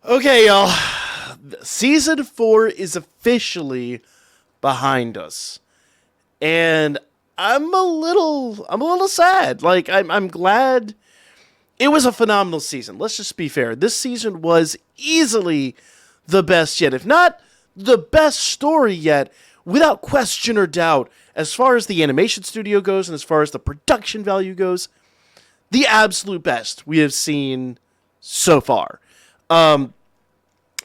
Okay, y'all. Season 4 is officially behind us. And I'm a little sad. Like I'm glad it was a phenomenal season. Let's just be fair. This season was easily the best yet, if not the best story yet, without question or doubt. As far as the animation studio goes and as far as the production value goes, the absolute best we have seen so far. Um,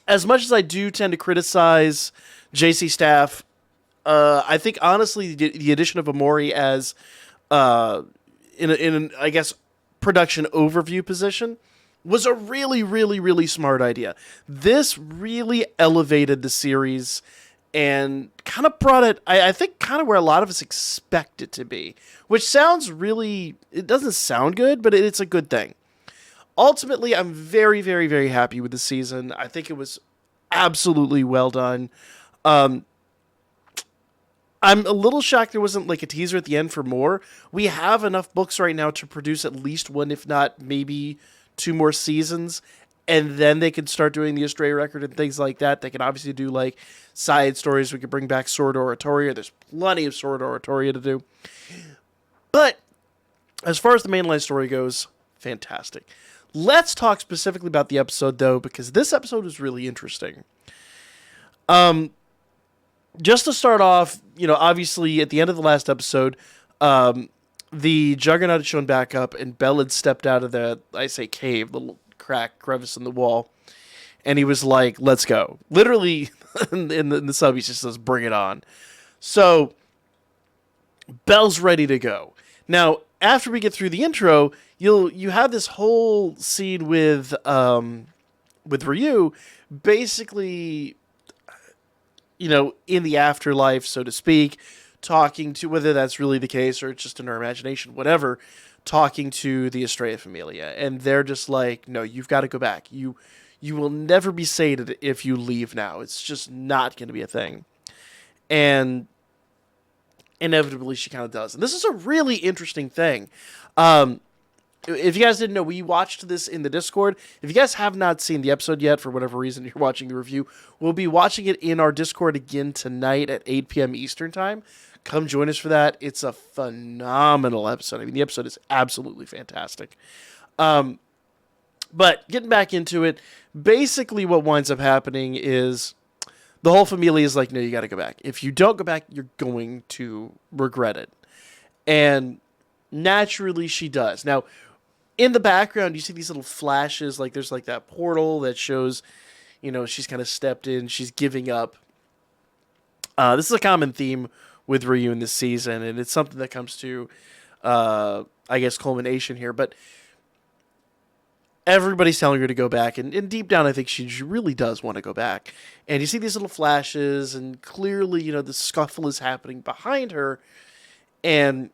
as much as I do tend to criticize JC Staff, I think honestly the addition of Amori as uh, in an, I guess, production overview position was a really really really smart idea. This really elevated the series and kind of brought it, I think, kind of where a lot of us expect it to be, which sounds really, it doesn't sound good, but it's a good thing. Ultimately, I'm very, very, very happy with the season. I think it was absolutely well done. Um, I'm a little shocked there wasn't like a teaser at the end for more. We have enough books right now to produce at least one, if not maybe two more seasons. And then they could start doing the Astray record and things like that. They can obviously do like side stories. We could bring back Sword Oratoria. There's plenty of Sword Oratoria to do. But as far as the mainline story goes, fantastic. Let's talk specifically about the episode, though, because this episode was really interesting. Um, just to start off, obviously at the end of the last episode, the Juggernaut had shown back up, and Bell had stepped out of the, I say cave, the little crevice in the wall, and he was like, "Let's go." Literally, in the sub, he just says, "Bring it on." So Bell's ready to go. Now, after we get through the intro, you have this whole scene with Ryu, basically, in the afterlife, so to speak, talking to, whether that's really the case or it's just in our imagination, whatever, talking to the Estrella Familia, and they're just like, "No, you've got to go back. You will never be sated if you leave now. It's just not going to be a thing." And inevitably, she kind of does. And this is a really interesting thing. Um, if you guys didn't know, we watched this in the Discord. If you guys have not seen the episode yet, for whatever reason you're watching the review, we'll be watching it in our Discord again tonight at 8 p.m. Eastern Time. Come join us for that. It's a phenomenal episode. I mean, the episode is absolutely fantastic. Um, but getting back into it, basically what winds up happening is the whole family is like, "No, you got to go back. If you don't go back, you're going to regret it." And naturally, she does. Now, in the background, you see these little flashes, like there's like that portal that shows, she's kind of stepped in, she's giving up. This is a common theme with Ryu in this season, and it's something that comes to, I guess, culmination here. But everybody's telling her to go back, and deep down, I think she really does want to go back. And you see these little flashes, and clearly, the scuffle is happening behind her, and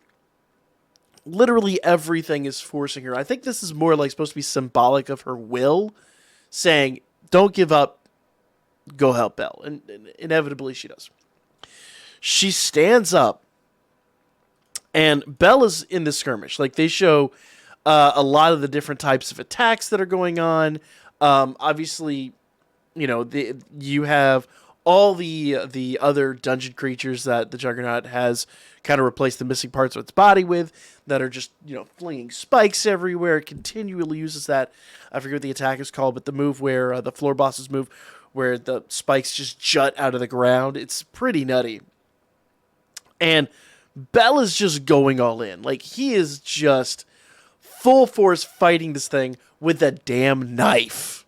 literally everything is forcing her. I think this is more like supposed to be symbolic of her will, saying, "Don't give up, go help Belle." And inevitably she does. She stands up, and Belle is in the skirmish. Like, they show a lot of the different types of attacks that are going on. Obviously, you have all the other dungeon creatures that the Juggernaut has kind of replaced the missing parts of its body with, that are just, flinging spikes everywhere. It continually uses that, I forget what the attack is called, but the move where, the floor bosses move, where the spikes just jut out of the ground. It's pretty nutty. And Bell is just going all in. Like, he is just full force fighting this thing with a damn knife.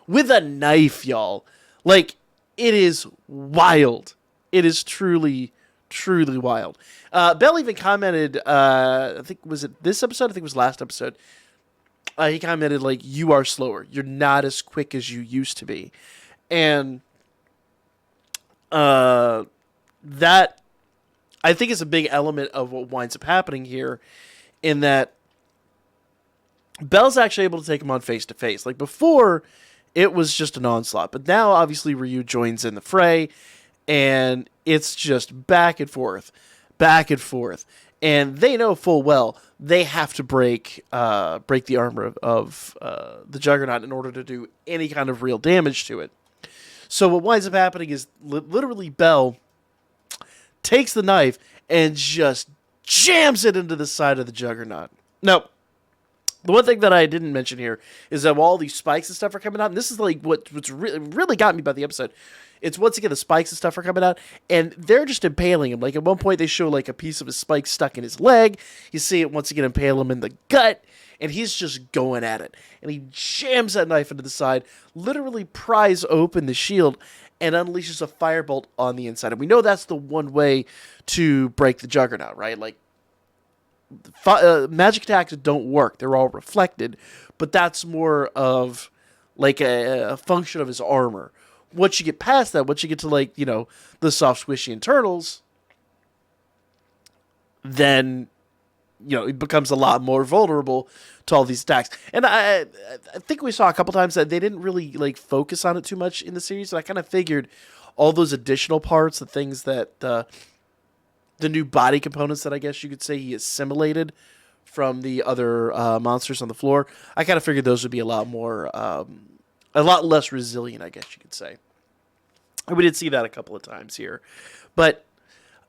With a knife, y'all. Like, it is wild. It is truly, truly wild. Bell even commented, I think, was it this episode? I think it was last episode. He commented, like, "You are slower. You're not as quick as you used to be." And that, I think, is a big element of what winds up happening here, in that Bell's actually able to take him on face to face. Like, before, it was just an onslaught, but now obviously Ryu joins in the fray, and it's just back and forth, back and forth. And they know full well they have to break the armor of the Juggernaut in order to do any kind of real damage to it. So what winds up happening is literally Belle takes the knife and just jams it into the side of the Juggernaut. Now, the one thing that I didn't mention here is that while all these spikes and stuff are coming out, and this is like what's really got me about the episode, it's once again the spikes and stuff are coming out, and they're just impaling him. Like at one point they show like a piece of his spike stuck in his leg. You see it once again impale him in the gut, and he's just going at it. And he jams that knife into the side, literally pries open the shield, and unleashes a firebolt on the inside. And we know that's the one way to break the Juggernaut, right? Like, magic attacks don't work. They're all reflected, but that's more of like a function of his armor. Once you get past that, once you get to like, the soft squishy internals, then, it becomes a lot more vulnerable to all these attacks. And I think we saw a couple times that they didn't really like focus on it too much in the series. And I kind of figured all those additional parts, the things that, the new body components that I guess you could say he assimilated from the other monsters on the floor, I kind of figured those would be a lot less resilient, I guess you could say. And we did see that a couple of times here. But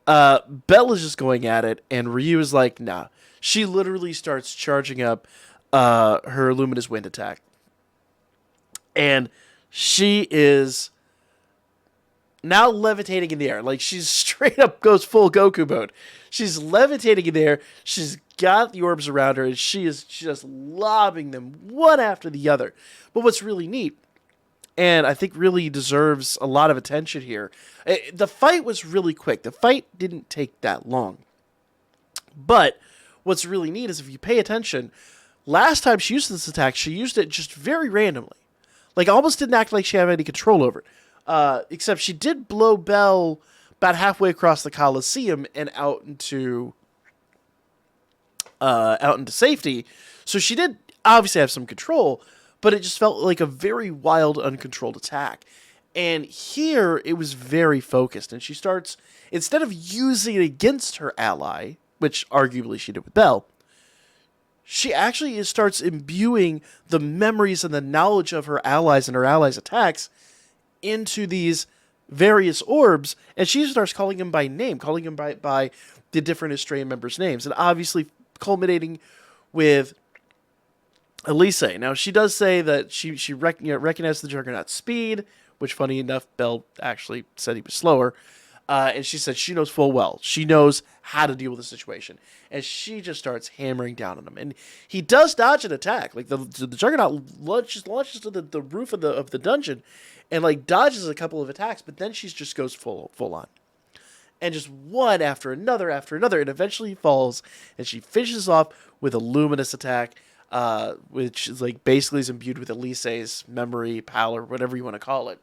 Belle is just going at it, and Ryu is like, nah. She literally starts charging up her Luminous Wind attack. And she is now levitating in the air. Like, she's straight up goes full Goku mode. She's levitating in the air. She's got the orbs around her, and she is just lobbing them one after the other. But what's really neat, and I think really deserves a lot of attention here, the fight was really quick. The fight didn't take that long. But what's really neat is if you pay attention, last time she used this attack, she used it just very randomly. Like, almost didn't act like she had any control over it. Except she did blow Belle about halfway across the Coliseum and out into safety. So she did obviously have some control, but it just felt like a very wild, uncontrolled attack. And here it was very focused, and she starts, instead of using it against her ally, which arguably she did with Belle, she actually starts imbuing the memories and the knowledge of her allies and her allies' attacks into these various orbs, and she starts calling them by name, calling them by the different Estrella members' names, and obviously culminating with Elise. Now, she does say that she recognized the Juggernaut's speed, which, funny enough, Belle actually said he was slower, and she said she knows full well. She knows how to deal with the situation, and she just starts hammering down on him. And he does dodge an attack. Like, the Juggernaut launches to the roof of the dungeon, and like dodges a couple of attacks, but then she just goes full on. And just one after another, and eventually falls, and she finishes off with a luminous attack, which is like basically is imbued with Elise's memory, power, whatever you want to call it.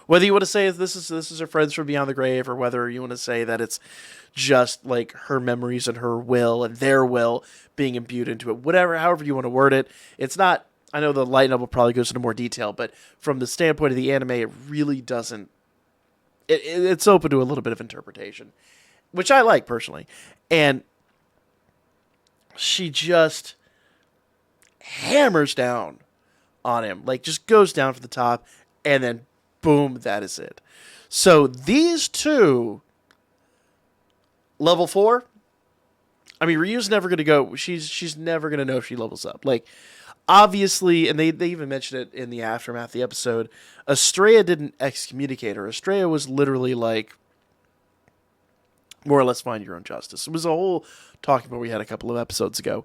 Whether you want to say this is her friends from beyond the grave, or whether you want to say that it's just like her memories and her will and their will being imbued into it, however you want to word it, it's not. I know the light novel probably goes into more detail, but from the standpoint of the anime, it really doesn't. It's open to a little bit of interpretation, which I like personally. And she just hammers down on him, like just goes down from the top, and then boom, that is it. So these two, level 4. I mean, Ryu's never going to go. She's never going to know if she levels up. Like, obviously, and they even mentioned it in the aftermath of the episode, Estrella didn't excommunicate her. Estrella was literally like, more or less, find your own justice. It was a whole talking point we had a couple of episodes ago.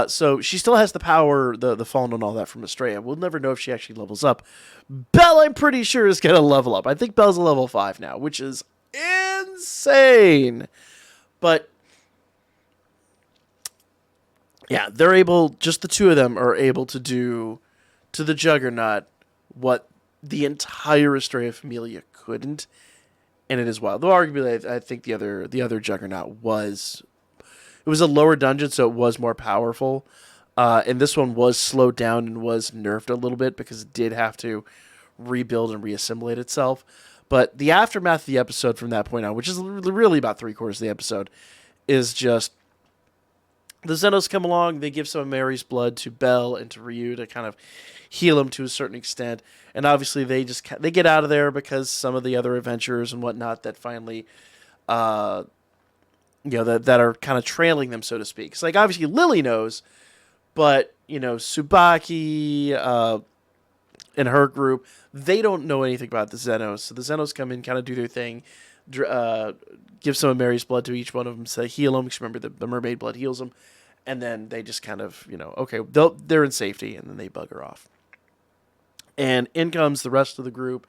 So she still has the power, the fallen and all that from Estrella. We'll never know if she actually levels up. Belle, I'm pretty sure, is going to level up. I think Belle's a level 5 now, which is insane. But yeah, they're able, just the two of them are able to do to the Juggernaut what the entire Estrella Familia couldn't, and it is wild. Though arguably, I think the other Juggernaut was a lower dungeon, so it was more powerful, and this one was slowed down and was nerfed a little bit because it did have to rebuild and reassimilate itself. But the aftermath of the episode from that point on, which is really about 3/4 of the episode, is just the Zenos come along. They give some of Mary's blood to Belle and to Ryu to kind of heal him to a certain extent. And obviously they get out of there because some of the other adventurers and whatnot that finally, that are kind of trailing them, so to speak. It's like obviously Lily knows, but Tsubaki and her group, they don't know anything about the Zenos. So the Zenos come in, kind of do their thing, give some of Mary's blood to each one of them, say heal them. Because remember the mermaid blood heals them, and then they just kind of okay, they're in safety, and then they bugger off. And in comes the rest of the group,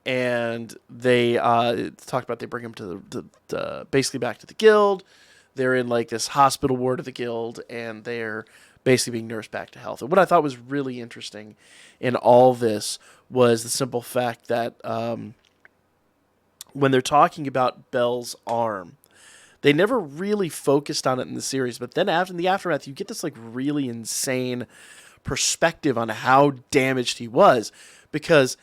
and they talked about they bring him to the basically back to the guild. They're in like this hospital ward of the guild, and they're basically being nursed back to health. And what I thought was really interesting in all this was the simple fact that when they're talking about Belle's arm, they never really focused on it in the series. But then after in the aftermath, you get this like really insane perspective on how damaged he was, because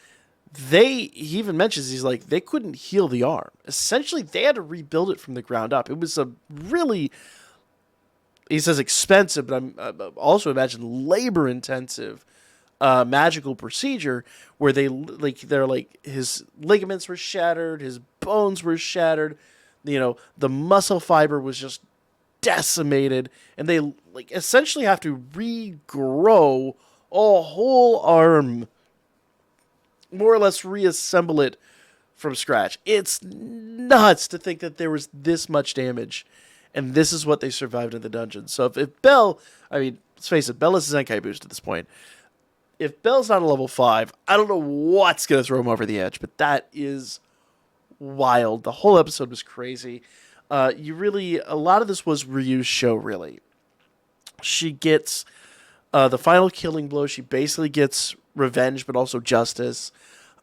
he even mentions, he's like, they couldn't heal the arm. Essentially, they had to rebuild it from the ground up. It was a really, he says, expensive, but I'm also imagine labor intensive magical procedure where they're like his ligaments were shattered, his bones were shattered, the muscle fiber was just decimated, and they like essentially have to regrow a whole arm, more or less reassemble it from scratch. It's nuts to think that there was this much damage, and this is what they survived in the dungeon. So if Belle, I mean, let's face it, Belle is a Zenkai boost at this point. If Belle's not a level 5, I don't know what's going to throw him over the edge, but that is wild. The whole episode was crazy. A lot of this was Ryu's show, really. She gets the final killing blow. She basically gets revenge, but also justice.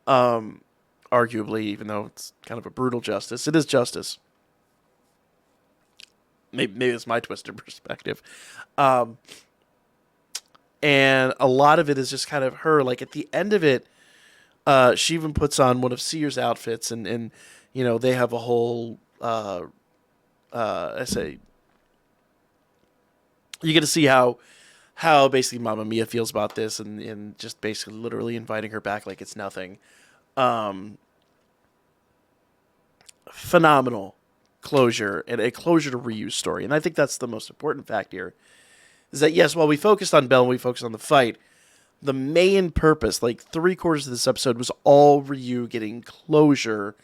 Arguably, even though it's kind of a brutal justice, it is justice. Maybe it's my twisted perspective. And a lot of it is just kind of her. Like at the end of it, she even puts on one of Seer's outfits, and they have a whole. I say, you get to see how basically Mamma Mia feels about this, and just basically literally inviting her back like it's nothing. Phenomenal closure, and a closure to Ryu's story. And I think that's the most important fact here, is that yes, while we focused on Belle and we focused on the fight, the main purpose, like 3/4 of this episode, was all Ryu getting closure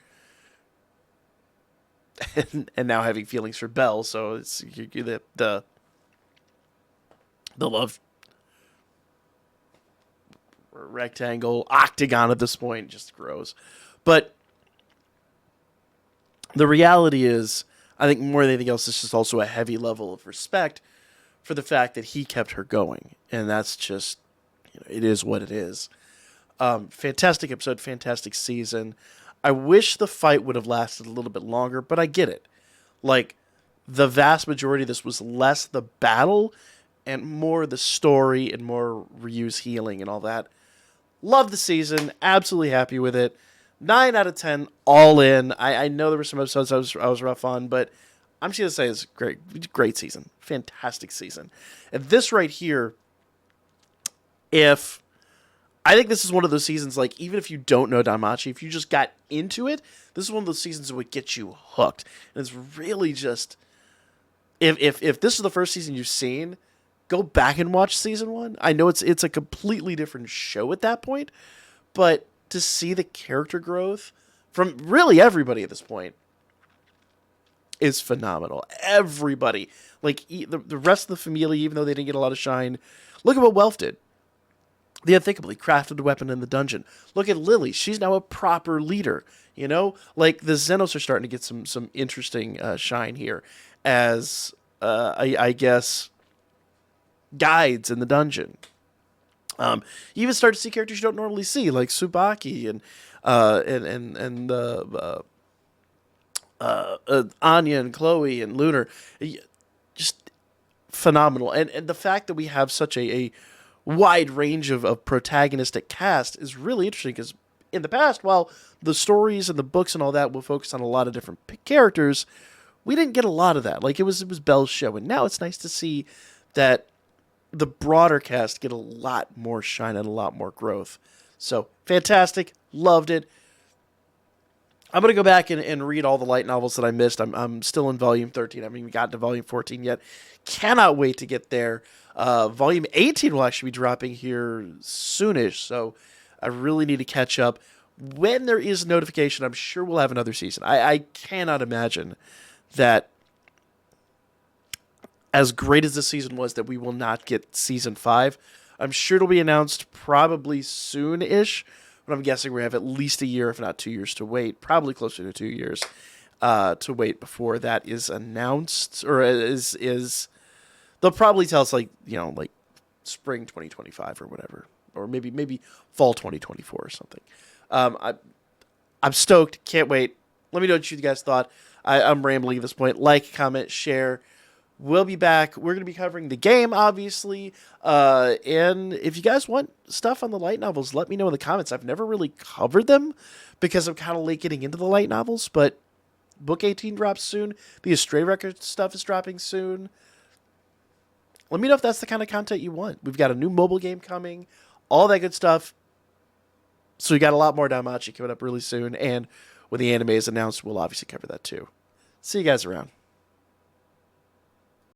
and now having feelings for Belle. So it's the love rectangle, octagon at this point just grows. But the reality is, I think more than anything else, it's just also a heavy level of respect for the fact that he kept her going. And that's just, it is what it is. Fantastic episode, fantastic season. I wish the fight would have lasted a little bit longer, but I get it. Like, the vast majority of this was less the battle and more the story and more Ryu's healing and all that. Love the season. Absolutely happy with it. 9 out of 10, all in. I know there were some episodes I was rough on, but I'm just going to say it's great season. Fantastic season. And this right here, I think this is one of those seasons, like, even if you don't know Danmachi, if you just got into it, this is one of those seasons that would get you hooked. And it's really just, if this is the first season you've seen, go back and watch season 1. I know it's a completely different show at that point, but to see the character growth from really everybody at this point is phenomenal. Everybody, like the rest of the family, even though they didn't get a lot of shine, look at what Welf did. The unthinkable. He crafted a weapon in the dungeon. Look at Lily. She's now a proper leader. Like the Zenos are starting to get some interesting shine here as I guess guides in the dungeon. You even start to see characters you don't normally see, like Tsubaki and Anya and Chloe and Lunar. Just phenomenal. And the fact that we have such a wide range of protagonistic cast is really interesting, because in the past, while the stories and the books and all that will focus on a lot of different characters, we didn't get a lot of that. Like, it was Belle's show, and now it's nice to see that the broader cast get a lot more shine and a lot more growth. So, fantastic. Loved it. I'm going to go back and read all the light novels that I missed. I'm still in volume 13. I haven't even gotten to volume 14 yet. Cannot wait to get there. Volume 18 will actually be dropping here soonish, so I really need to catch up. When there is a notification, I'm sure we'll have another season. I cannot imagine that, as great as this season was, that we will not get season 5. I'm sure it'll be announced probably soon-ish, but I'm guessing we have at least a year, if not 2 years, to wait. Probably closer to 2 years to wait before that is announced, or is they'll probably tell us like spring 2025 or whatever, or maybe fall 2024 or something. I'm stoked. Can't wait. Let me know what you guys thought. I'm rambling at this point. Like, comment, share. We'll be back. We're going to be covering the game, obviously. And if you guys want stuff on the light novels, let me know in the comments. I've never really covered them because I'm kind of late getting into the light novels, but Book 18 drops soon. The Astray Record stuff is dropping soon. Let me know if that's the kind of content you want. We've got a new mobile game coming, all that good stuff. So we got a lot more Danmachi coming up really soon. And when the anime is announced, we'll obviously cover that too. See you guys around.